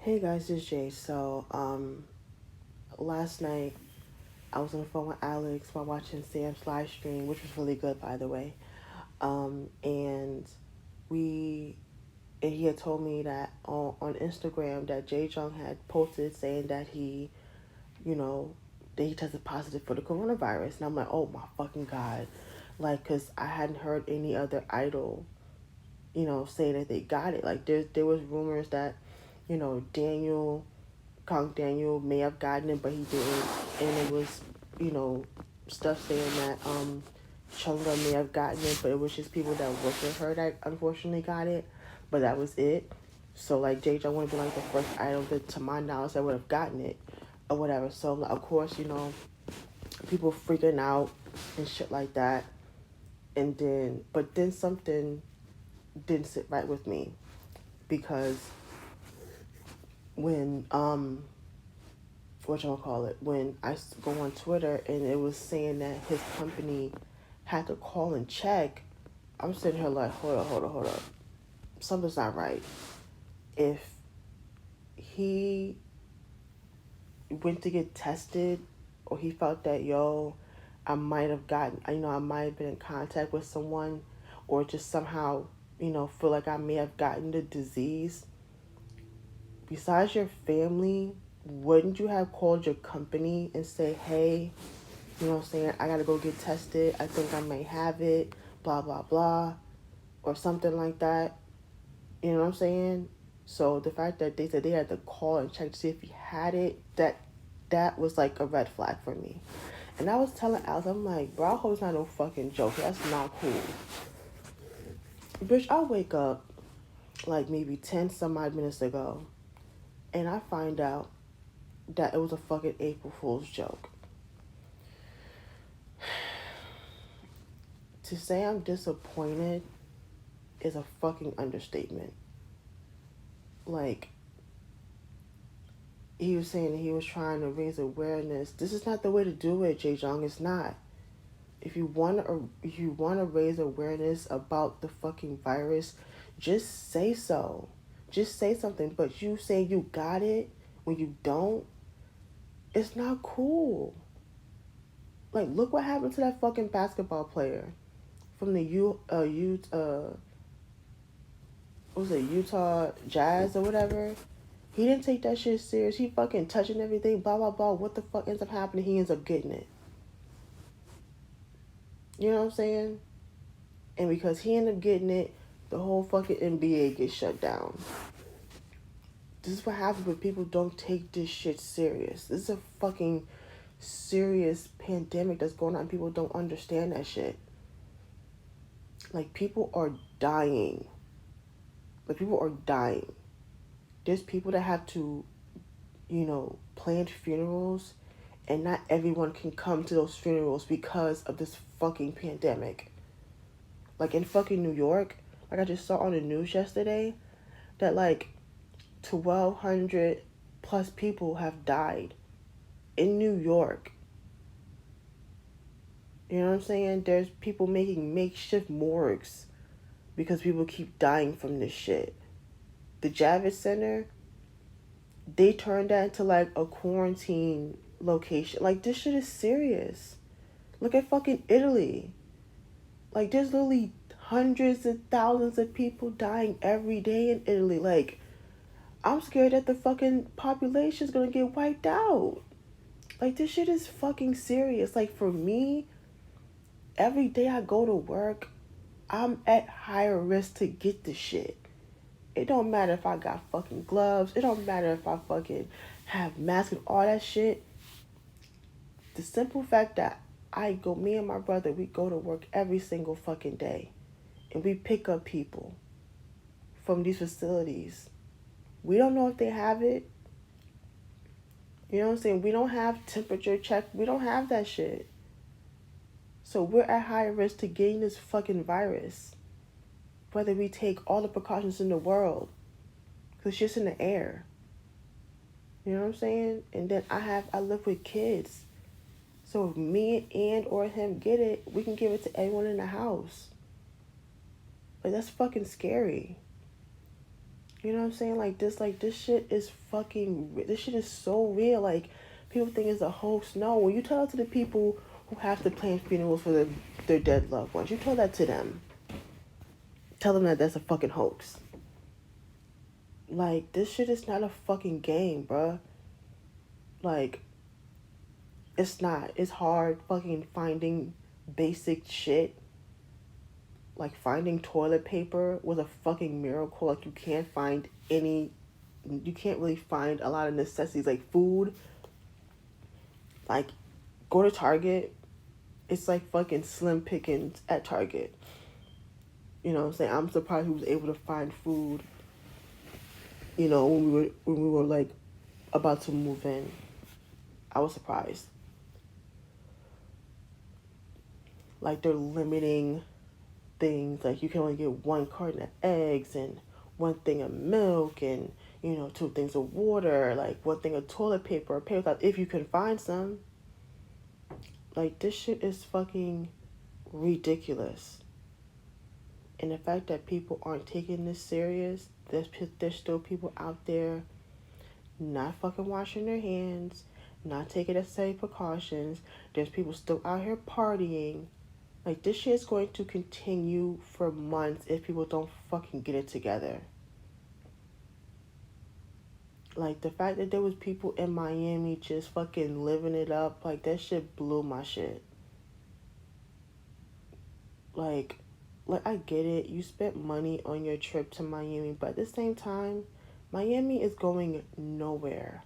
Hey guys, it's Jay. Last night I was on the phone with Alex while watching Sam's live stream, which was really good, by the way. And we and he had told me that on Instagram that Jaejoong had posted saying that you know, that he tested positive for the coronavirus, and I'm like, oh my fucking god, like, cause I hadn't heard any other idol, say that they got it. Like there was rumors that, Daniel Kong Daniel may have gotten it, but he didn't. And it was, you know, stuff saying that Chunga may have gotten it, but it was just people that worked with her that unfortunately got it. But that was it. So like JJ would have been like the first idol that, to my knowledge, that would have gotten it or whatever. So of course, people freaking out and shit like that. But then something didn't sit right with me because when whatchamacallit, when I go on Twitter and it was saying that his company had to call and check, I'm sitting here like, hold up. Something's not right. If he went to get tested or he felt that, I might have gotten, I might have been in contact with someone or just somehow, feel like I may have gotten the disease, besides your family, wouldn't you have called your company and say, hey, I gotta go get tested. I think I may have it, blah, blah, blah, or something like that. You know what I'm saying? So the fact that they said they had to call and check to see if he had it, that was like a red flag for me. And I was telling Alex, I'm like, bro, I hope it's not no fucking joke. That's not cool. Bitch, I wake up like maybe 10 some odd minutes ago and I find out that it was a fucking April Fool's joke. To say I'm disappointed is a fucking understatement. Like, he was saying that he was trying to raise awareness. This is not the way to do it, Jaejoong. It's not. If you wanna raise awareness about the fucking virus, just say so. Just say something. But you say you got it when you don't, it's not cool. Like, look what happened to that fucking basketball player from the what was it, Utah Jazz or whatever. He didn't take that shit serious. He fucking touching everything, blah, blah, blah. What the fuck ends up happening? He ends up getting it. You know what I'm saying? And because he ended up getting it, the whole fucking NBA gets shut down. This is what happens when people don't take this shit serious. This is a fucking serious pandemic that's going on. People don't understand that shit. Like, people are dying. There's people that have to, plan funerals, and not everyone can come to those funerals because of this fucking pandemic. Like in fucking New York, like I just saw on the news yesterday, that like 1,200 plus people have died in New York. You know what I'm saying? There's people making makeshift morgues because people keep dying from this shit. The Javits Center, they turned that into like a quarantine location. Like, this shit is serious. Look at fucking Italy. Like, there's literally hundreds of thousands of people dying every day in Italy. Like, I'm scared that the fucking population is gonna get wiped out. Like, this shit is fucking serious. Like, for me, every day I go to work, I'm at higher risk to get the shit. It don't matter if I got fucking gloves. It don't matter if I fucking have masks and all that shit. The simple fact that me and my brother, we go to work every single fucking day. And we pick up people from these facilities. We don't know if they have it. You know what I'm saying? We don't have temperature check. We don't have that shit. So we're at higher risk to getting this fucking virus. Whether we take all the precautions in the world. Because it's just in the air. You know what I'm saying? And then I live with kids. So if me and or him get it, we can give it to everyone in the house. Like, that's fucking scary. You know what I'm saying? Like this shit is this shit is so real. Like, people think it's a hoax. No, when you tell it to the people who have to plan funerals for their dead loved ones, you tell that to them. Tell them that that's a fucking hoax. Like, this shit is not a fucking game, bruh. Like, it's not. It's hard fucking finding basic shit. Like, finding toilet paper was a fucking miracle. Like, you can't really find a lot of necessities like food. Like, go to Target, it's like fucking slim pickings at Target. You know what I'm saying? I'm surprised we was able to find food, when we were like about to move in. I was surprised. Like, they're limiting things. Like, you can only get one carton of eggs and one thing of milk and, 2 things of water, like 1 thing of toilet paper or paper towels, if you can find some. Like, this shit is fucking ridiculous. And the fact that people aren't taking this serious, there's still people out there not fucking washing their hands, not taking necessary precautions. There's people still out here partying. Like, this shit is going to continue for months if people don't fucking get it together. Like, the fact that there was people in Miami just fucking living it up, like, that shit blew my shit. Like, I get it. You spent money on your trip to Miami, but at the same time, Miami is going nowhere.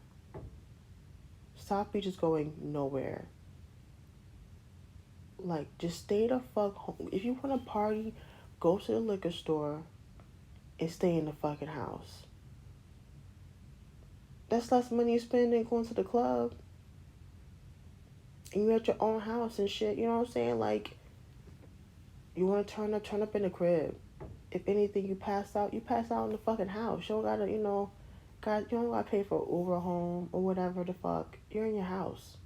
South Beach is going nowhere. Like, just stay the fuck home. If you want to party, go to the liquor store and stay in the fucking house. That's less money you spend than going to the club. And you at your own house and shit, you know what I'm saying? Like, you want to turn up in the crib. If anything, you pass out in the fucking house. You don't gotta, you don't gotta pay for Uber home or whatever the fuck. You're in your house.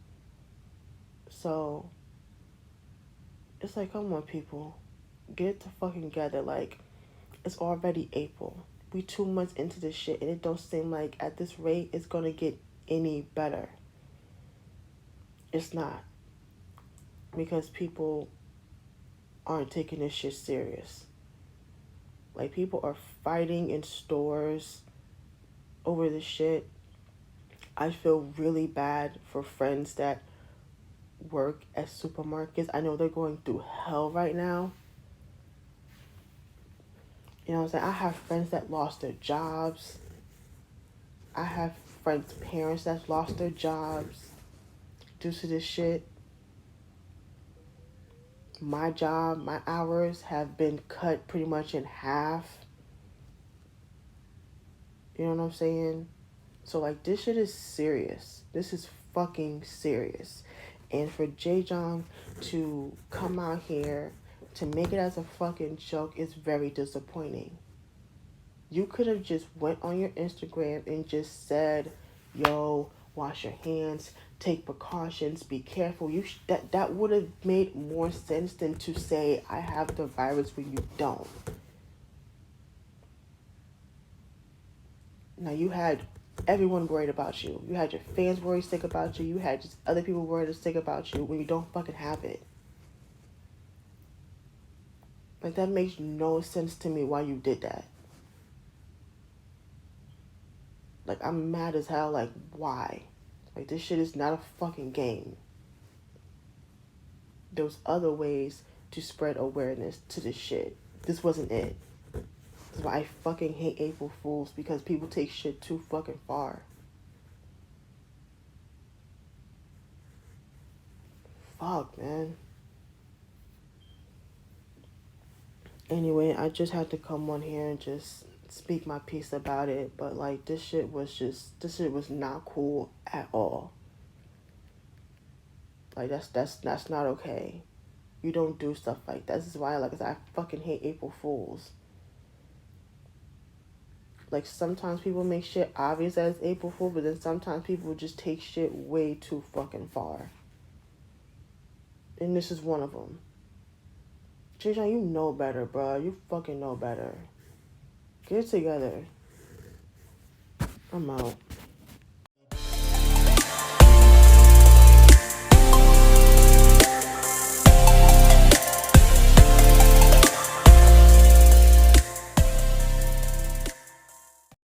So, it's like, come on, people. Get it to fucking together. Like, it's already April. We 2 months into this shit, and it don't seem like at this rate it's gonna get any better. It's not. Because people aren't taking this shit serious. Like, people are fighting in stores over this shit. I feel really bad for friends that work at supermarkets. I know they're going through hell right now. You know what I'm saying? I have friends that lost their jobs. I have friends' parents that lost their jobs due to this shit. My job, my hours have been cut pretty much in half. You know what I'm saying? So, like, this shit is serious. This is fucking serious. And for Jaejoong to come out here to make it as a fucking joke is very disappointing. You could have just went on your Instagram and just said, yo, wash your hands, take precautions, be careful. That would have made more sense than to say, I have the virus when you don't. Now, you had everyone worried about you. You had your fans worried sick about you. You had just other people worried sick about you when you don't fucking have it. Like, that makes no sense to me why you did that. Like, I'm mad as hell. Like, why? Like, this shit is not a fucking game. There was other ways to spread awareness to this shit. This wasn't it. That's why I fucking hate April Fools, because people take shit too fucking far. Fuck, man. Anyway, I just had to come on here and just speak my piece about it. But, like, this shit was not cool at all. Like, that's not okay. You don't do stuff like that. This is why, like I said, I fucking hate April Fools. Like, sometimes people make shit obvious as April Fool, but then sometimes people just take shit way too fucking far. And this is one of them. Jaejoong, you know better, bro. You fucking know better. Get it together. I'm out.